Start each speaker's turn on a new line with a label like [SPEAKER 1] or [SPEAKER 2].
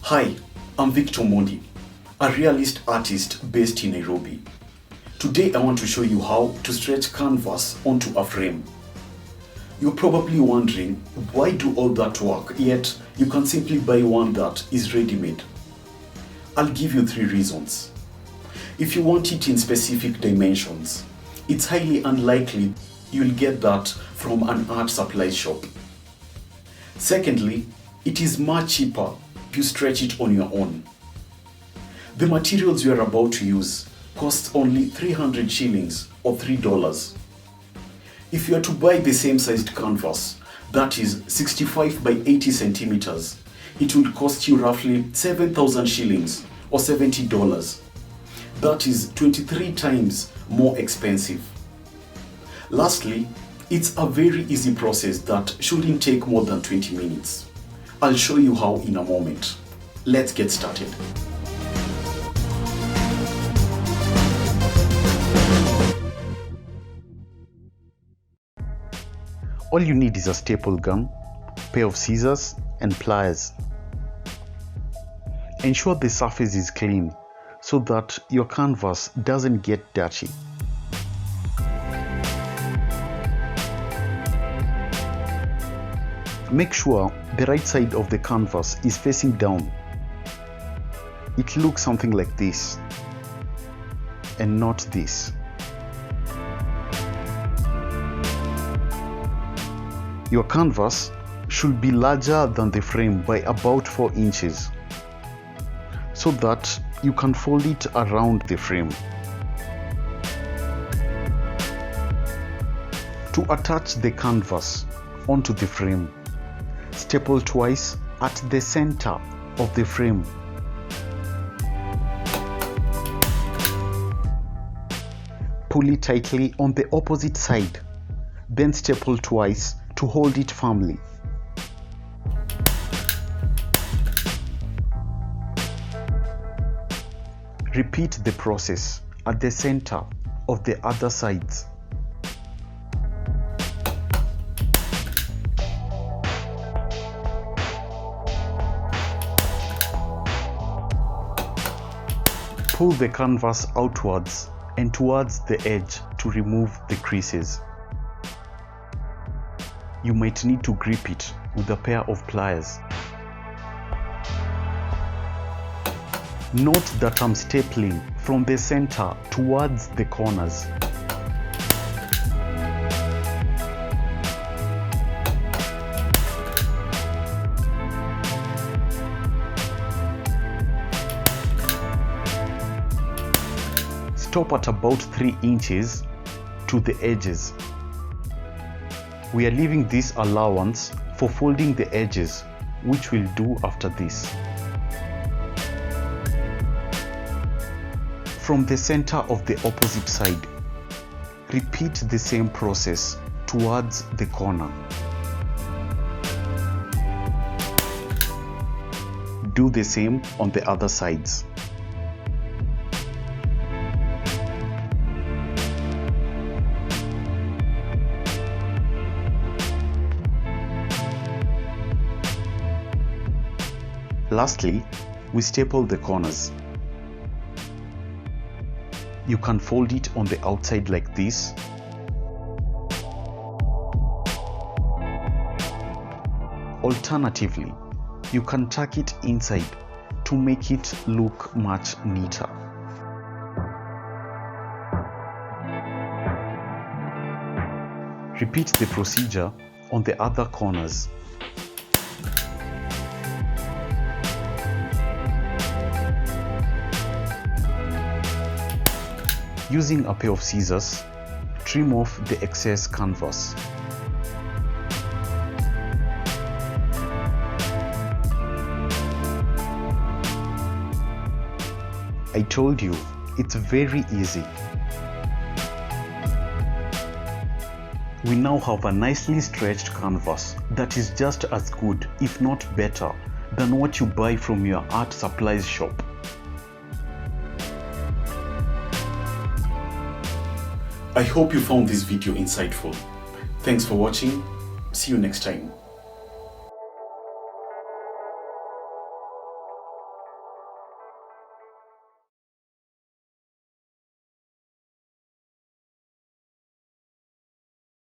[SPEAKER 1] Hi, I'm Victor Mondi, a realist artist based in Nairobi. Today I want to show you how to stretch canvas onto a frame. You're probably wondering, why do all that work, yet you can simply buy one that is ready-made? I'll give you 3 reasons. If you want it in specific dimensions, it's highly unlikely you'll get that from an art supply shop. Secondly, it is much cheaper to stretch it on your own. The materials you are about to use cost only 300 shillings or $3. If you are to buy the same sized canvas, that is 65 by 80 centimeters, it will cost you roughly 7,000 shillings or $70. That is 23 times more expensive. Lastly, it's a very easy process that shouldn't take more than 20 minutes. I'll show you how in a moment. Let's get started. All you need is a staple gun, pair of scissors, and pliers. Ensure the surface is clean so that your canvas doesn't get dirty. Make sure the right side of the canvas is facing down. It looks something like this, and not this. Your canvas should be larger than the frame by about 4 inches, so that you can fold it around the frame. To attach the canvas onto the frame, staple twice at the center of the frame. Pull it tightly on the opposite side, then staple twice to hold it firmly. Repeat the process at the center of the other sides. Pull the canvas outwards and towards the edge to remove the creases. You might need to grip it with a pair of pliers. Note that I'm stapling from the center towards the corners. Stop at about 3 inches to the edges. We are leaving this allowance for folding the edges, which we'll do after this. From the center of the opposite side, repeat the same process towards the corner. Do the same on the other sides. Lastly, we staple the corners. You can fold it on the outside like this. Alternatively, you can tuck it inside to make it look much neater. Repeat the procedure on the other corners. Using a pair of scissors, trim off the excess canvas. I told you, it's very easy. We now have a nicely stretched canvas that is just as good, if not better, than what you buy from your art supplies shop. I hope you found this video insightful. Thanks for watching. See you next time.